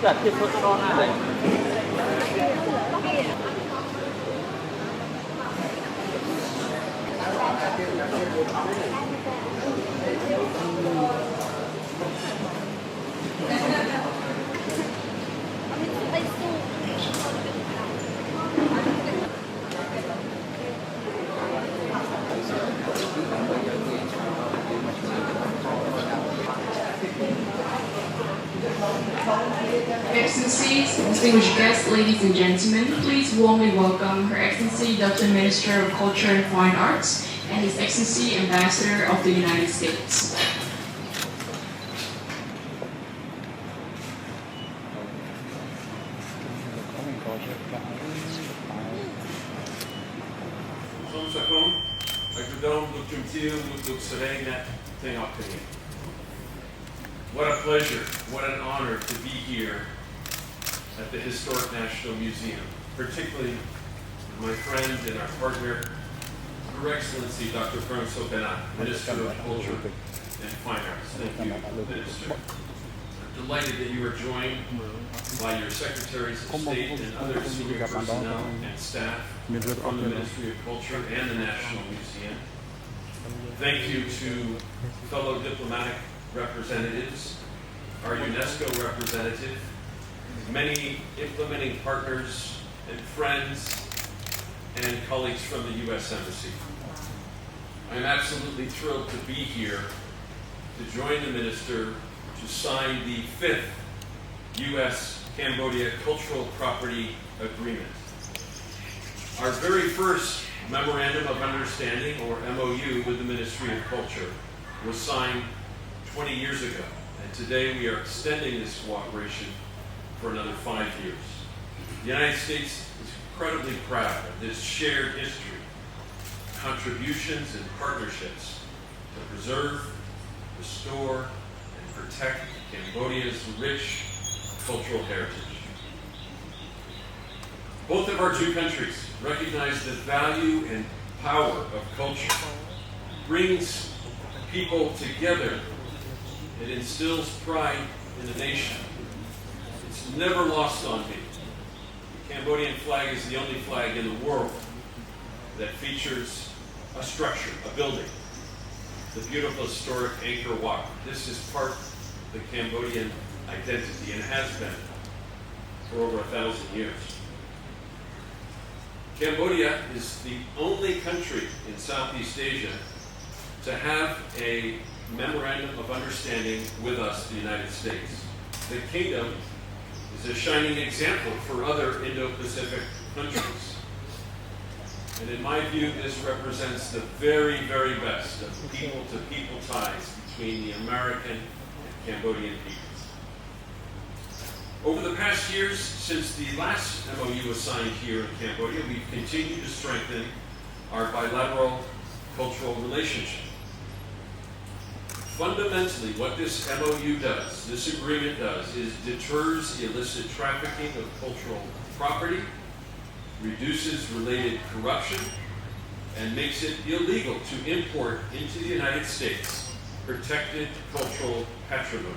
จัดที่พุทธร้อนอะไร Excellencies, distinguished guests, ladies and gentlemen, please warmly welcome Her Excellency Dr. Minister of Culture and Fine Arts and His Excellency Ambassador of the United States. What a pleasure, what an honor to be here at the Historic National Museum, particularly my friend and our partner, Her Excellency Dr. Minister of Culture and Fine Arts. Thank you, Minister. I'm delighted that you are joined by your Secretaries of State and other senior personnel and staff from the Ministry of Culture and the National Museum. Thank you to fellow diplomatic representatives, our UNESCO representative, many implementing partners and friends, and colleagues from the U.S. Embassy. I'm absolutely thrilled to be here to join the Minister to sign the 5th U.S.-Cambodia Cultural Property Agreement. Our very first Memorandum of Understanding, or MOU, with the Ministry of Culture was signed 20 years ago, and today we are extending this cooperation for another 5 years. The United States is incredibly proud of this shared history, contributions and partnerships to preserve, restore, and protect Cambodia's rich cultural heritage. Both of our two countries recognize the value and power of culture. It brings people together. It instills pride in the nation. It's never lost on me. The Cambodian flag is the only flag in the world that features a structure, a building, the beautiful historic Angkor Wat. This is part of the Cambodian identity and has been for over 1,000 years. Cambodia is the only country in Southeast Asia to have a Memorandum of Understanding with us, the United States. The Kingdom is a shining example for other Indo-Pacific countries. And in my view, this represents the very, very best of people-to-people ties between the American and Cambodian peoples. Over the past years, since the last MOU was signed here in Cambodia, we've continued to strengthen our bilateral cultural relationship. Fundamentally, what this MOU does, this agreement does, is deters illicit trafficking of cultural property, reduces related corruption, and makes it illegal to import into the United States protected cultural patrimony.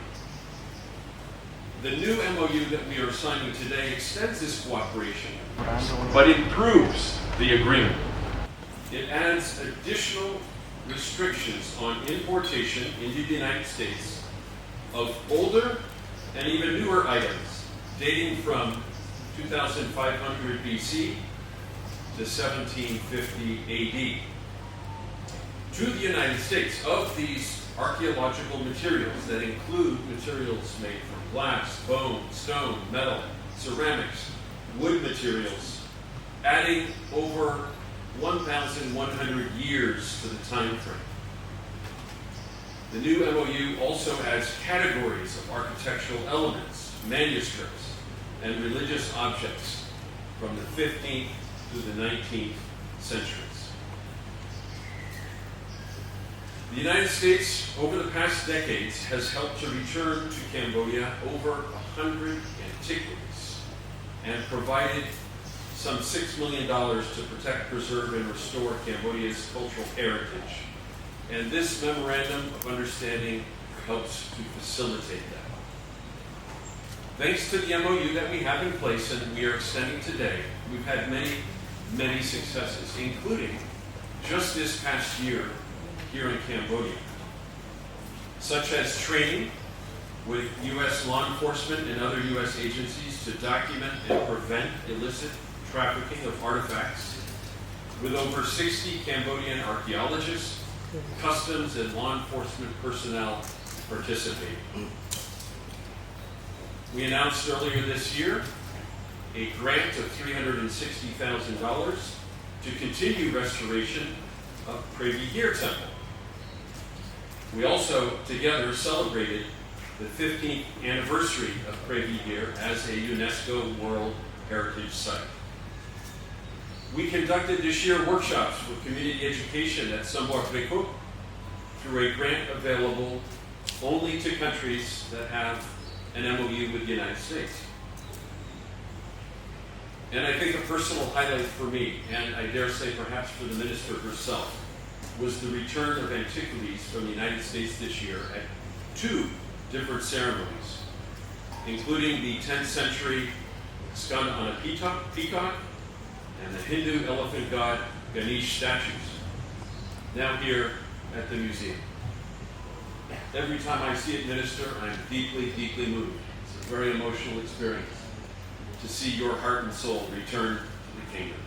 The new MOU that we are signing today extends this cooperation, but improves the agreement. It adds additional restrictions on importation into the United States of older and even newer items dating from 2500 BC to 1750 AD to the United States of these archaeological materials that include materials made from glass, bone, stone, metal, ceramics, wood materials, adding over 1,100 years to the time frame. The new MOU also adds categories of architectural elements, manuscripts, and religious objects from the 15th to the 19th centuries. The United States, over the past decades, has helped to return to Cambodia over 100 antiquities and provided some $6 million to protect, preserve, and restore Cambodia's cultural heritage. And this Memorandum of Understanding helps to facilitate that. Thanks to the MOU that we have in place and we are extending today, we've had many successes, including just this past year here in Cambodia, such as training with U.S. law enforcement and other U.S. agencies to document and prevent illicit trafficking of artifacts, with over 60 Cambodian archaeologists, customs, and law enforcement personnel participating. We announced earlier this year a grant of $360,000 to continue restoration of Previ Gir Temple. We also together celebrated the 15th anniversary of Previ Gir as a UNESCO World Heritage Site. We conducted this year workshops for community education at Samboa Preko through a grant available only to countries that have an MOU with the United States. And I think a personal highlight for me, and I dare say perhaps for the minister herself, was the return of antiquities from the United States this year at 2 different ceremonies, including the 10th century Skanda on a peacock and the Hindu elephant god Ganesh statues, now here at the museum. Every time I see it, Minister, I'm deeply moved. It's a very emotional experience to see your heart and soul return to the kingdom.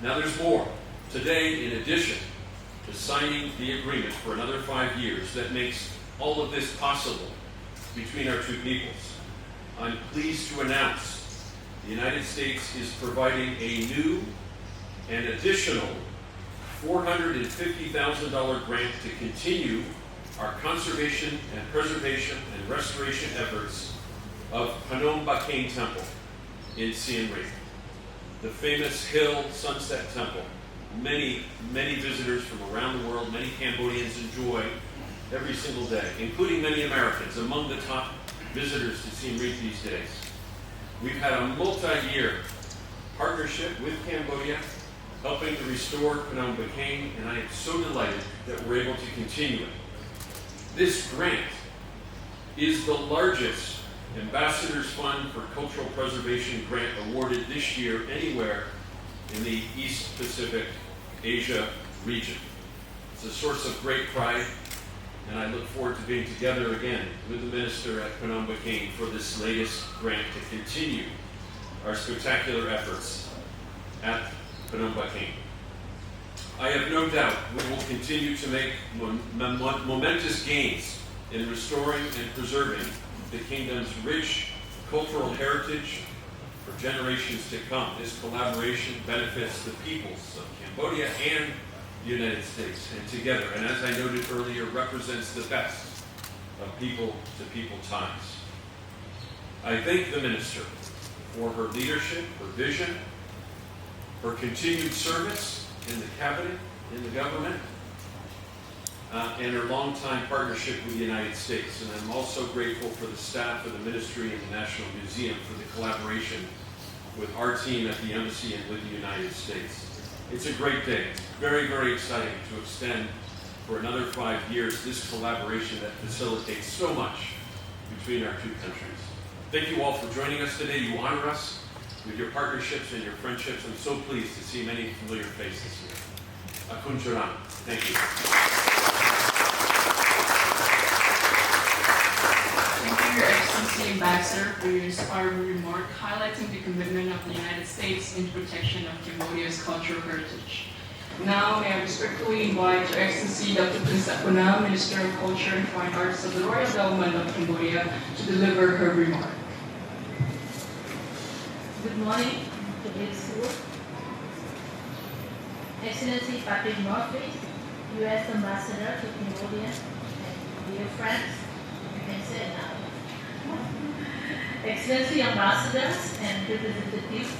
Now there's more. Today, in addition to signing the agreement for another 5 years that makes all of this possible between our two peoples, I'm pleased to announce the United States is providing a new and additional $450,000 grant to continue our conservation and preservation and restoration efforts of Phnom Baking Temple in Siem Reap, the famous hill sunset temple. Many visitors from around the world, many Cambodians enjoy every single day, including many Americans, among the top visitors to Siem Reap these days. We've had a multi-year partnership with Cambodia, helping to restore Phnom Baking, and I am so delighted that we're able to continue it. This grant is the largest Ambassadors Fund for Cultural Preservation grant awarded this year anywhere in the East Pacific Asia region. It's a source of great pride, and I look forward to being together again with the minister at Phnom Baking for this latest grant to continue our spectacular efforts at Phnom Baking. I have no doubt we will continue to make momentous gains in restoring and preserving the kingdom's rich cultural heritage for generations to come. This collaboration benefits the peoples of Cambodia and the United States, and together, and as I noted earlier, represents the best of people-to-people ties. I thank the minister for her leadership, her vision, her continued service in the cabinet, in the government, and her longtime partnership with the United States. And I'm also grateful for the staff of the Ministry and the National Museum for the collaboration with our team at the Embassy and with the United States. It's a great day. It's very exciting to extend for another 5 years this collaboration that facilitates so much between our two countries. Thank you all for joining us today. You honor us with your partnerships and your friendships. I'm so pleased to see many familiar faces here. Akun Charan. Thank you. Thank you, Your Excellency Ambassador, for your inspiring remark highlighting the commitment of the United States in the protection of Cambodia's cultural heritage. Now, may I respectfully invite Your Excellency Dr. Prinsep Puna, Minister of Culture and Fine Arts of the Royal Government of Cambodia, to deliver her remark. Good morning to this group. Excellency Patrick Murphy, U.S. Ambassador to Cambodia, and dear friends, you can say it now. Excellency Ambassadors and representatives,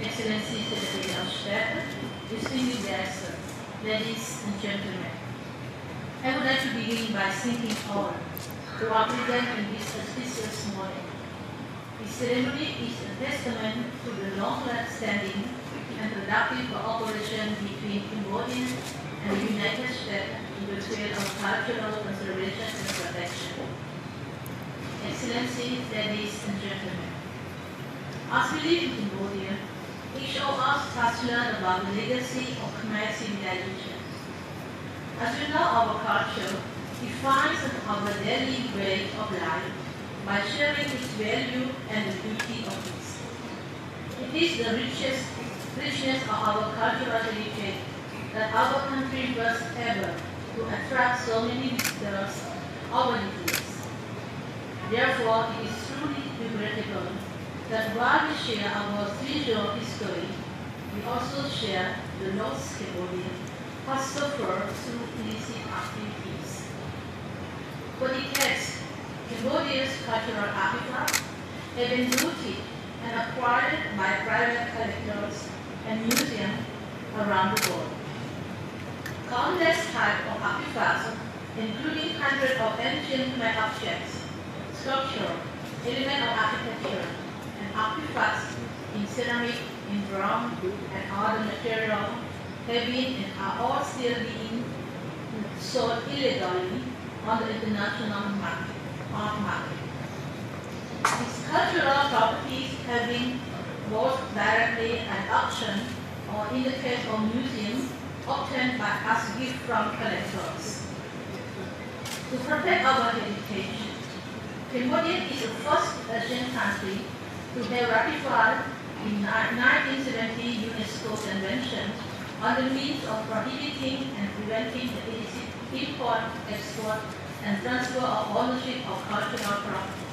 Excellency Secretary of State, distinguished guests, ladies and gentlemen. I would like to begin by thanking all who are present in this auspicious morning. This ceremony is a testament to the long-standing and productive cooperation between Cambodia and the United States in the field of cultural conservation and protection. Excellencies, ladies and gentlemen. As we live in Cambodia, each of us has learned about the legacy of Khmer civilization. As we know, our culture defines our daily way of life by sharing its value and the beauty of it. It is the richness of our cultural heritage that our country was able to attract so many visitors over the years. Therefore, it is truly regrettable that while we share our visual history, we also share the loss Cambodia has suffered through illicit activities. For decades, Cambodia's cultural artifacts have been looted and acquired by private collectors and museums around the world. Countless types of artifacts, including hundreds of ancient Khmer objects, sculpture, elements of architecture, and artifacts in ceramic, in bronze, and other materials have been and are all still being sold illegally on the international art market. These cultural properties have been both directly at auction or, in the case of museums, obtained by as gifts from collectors. To protect our heritage, Cambodia is the first Asian country to have ratified the 1970 UNESCO Convention on the means of prohibiting and preventing the illicit import, export, and transfer of ownership of cultural property.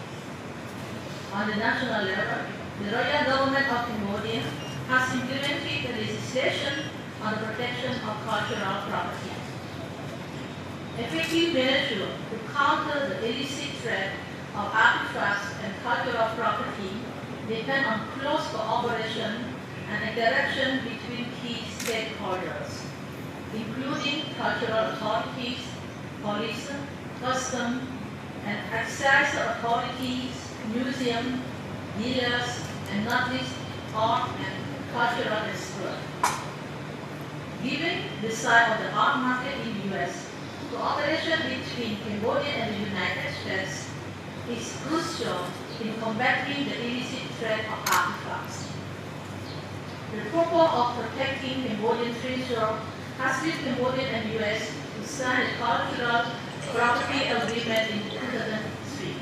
On the national level, the royal government of Cambodia has implemented the legislation on the protection of cultural property. Effective measures to counter the illicit trade of artifacts and cultural property depend on close cooperation and interaction between key stakeholders, including cultural authorities, police, customs, and excise authorities, museums, dealers, and not least art and cultural experts. Given the size of the art market in the U.S., cooperation between Cambodia and the United States is crucial in combating the illicit trade of artifacts. The purpose of protecting Cambodian treasure has led Cambodia and U.S. to sign a cultural property agreement in 2003.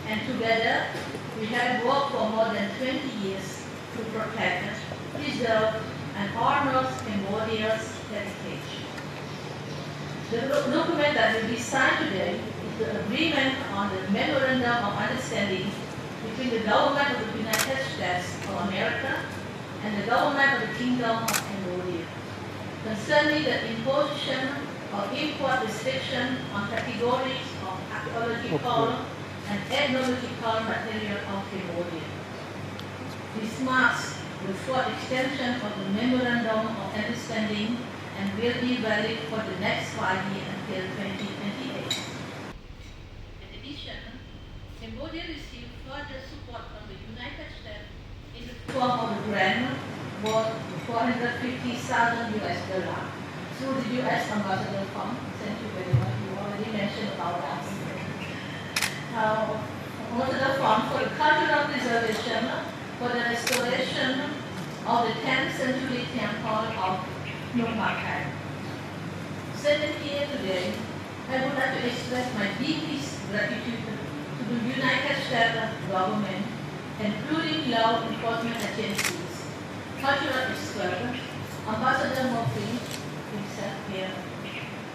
And together, we have worked for more than 20 years to protect, preserve, and honor Cambodia's heritage. The document that will be signed today is the agreement on the Memorandum of Understanding between the government of the United States of America and the government of the Kingdom of Cambodia concerning the imposition of import restriction on categories of archaeological and ethnological material of Cambodia. This marks the fourth extension of the Memorandum of Understanding and will be valid for the next 5 years until 2028. In addition, Cambodia received further support from the United States in the form of a grant worth $450,000 through the U.S. Ambassador Fund. Thank you very much. You already mentioned about that. Ambassador Fund for the cultural preservation, for the restoration of the 10th century temple of Nok. Sitting here today, I would like to express my deepest gratitude to the United States government, including law enforcement agencies, cultural experts, Ambassador Murphy himself here,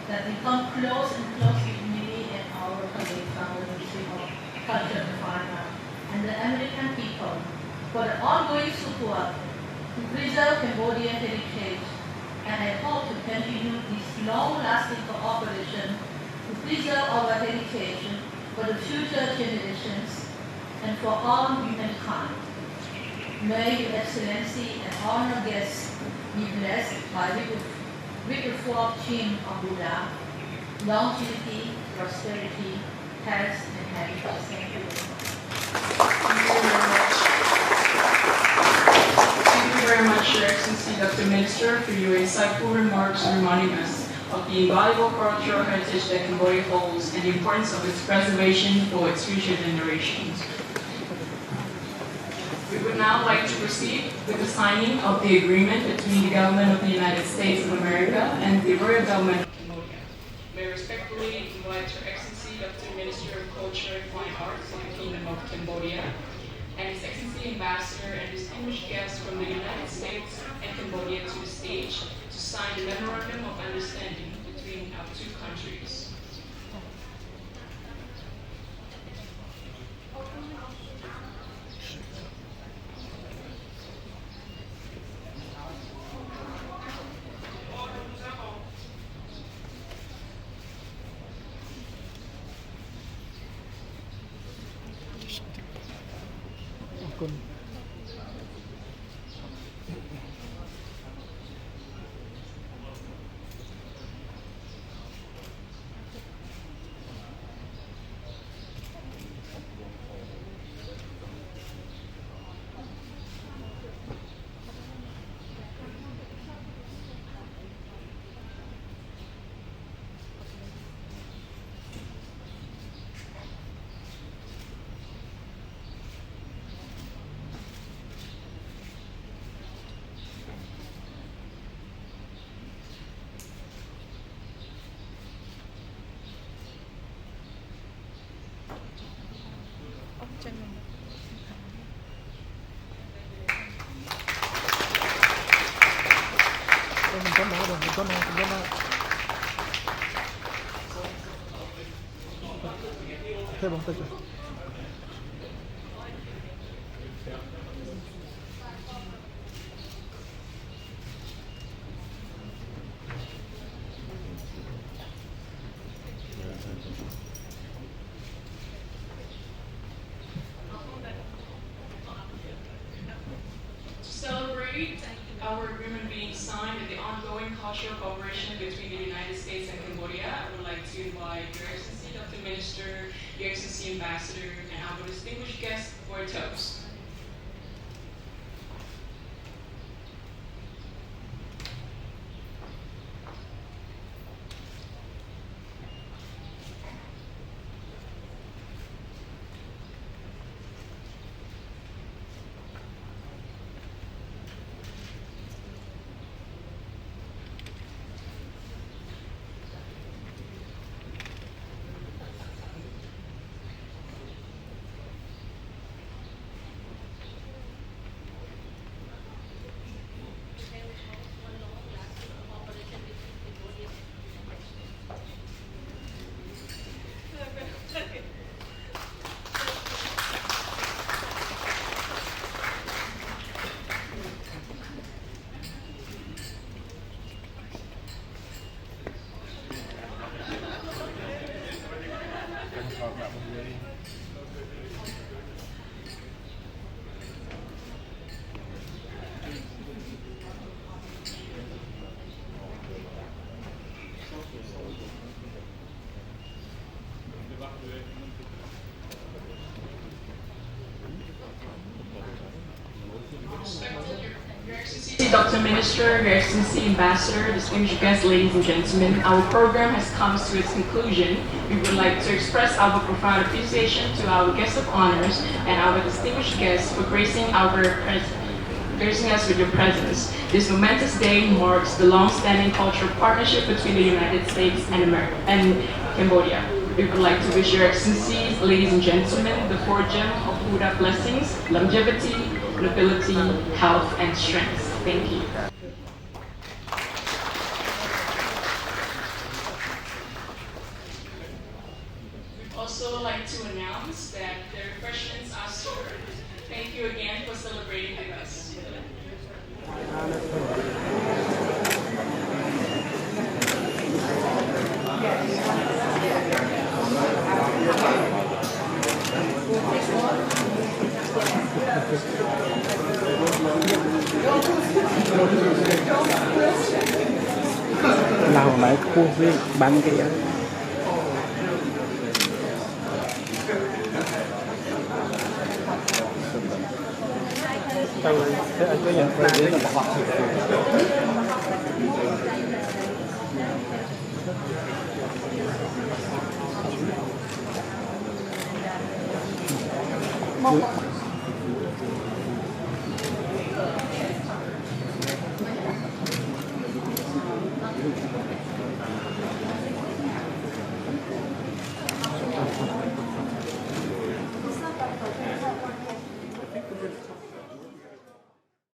that become close and close with me and our colleagues from the Ministry of Culture and Fine Arts, and the American people for the ongoing support to preserve Cambodian heritage. And I hope to continue this long-lasting cooperation to preserve our heritage for the future generations and for all humankind. May Your Excellency and honored guests be blessed with the fourth theme of Buddha, longevity, prosperity, health, and happiness. Thank you very much. Thank you very much, Your Excellency, Dr. Minister, for your insightful remarks reminding us of the invaluable cultural heritage that Cambodia holds and the importance of its preservation for its future generations. We would now like to proceed with the signing of the agreement between the government of the United States of America and the Royal Government of Cambodia. May I respectfully invite Her Excellency Dr. Minister of Culture and Fine Arts of the Kingdom of Cambodia and His Excellency Ambassador and distinguished guests from the United States and Cambodia to the stage to sign the Memorandum of Understanding between our two countries. Celebrate our agreement being signed and the ongoing cultural cooperation between the United States and Cambodia, I would like to invite Your Excellency Dr. Minister, Your Excellency Ambassador, and our distinguished guests for a toast. Dr. Minister, Your Excellency Ambassador, distinguished guests, ladies and gentlemen, our program has come to its conclusion. We would like to express our profound appreciation to our guests of honors and our distinguished guests for gracing us with your presence. This momentous day marks the long-standing cultural partnership between the United States and Cambodia. We would like to wish Your Excellencies, ladies and gentlemen, the four gems of Buddha blessings: longevity, nobility, health, and strength. Thank you. We'd also like to announce that the refreshments are served. Thank you again for celebrating with us. Nào lại khu viên bán kia thế anh có nhận ra đến là Một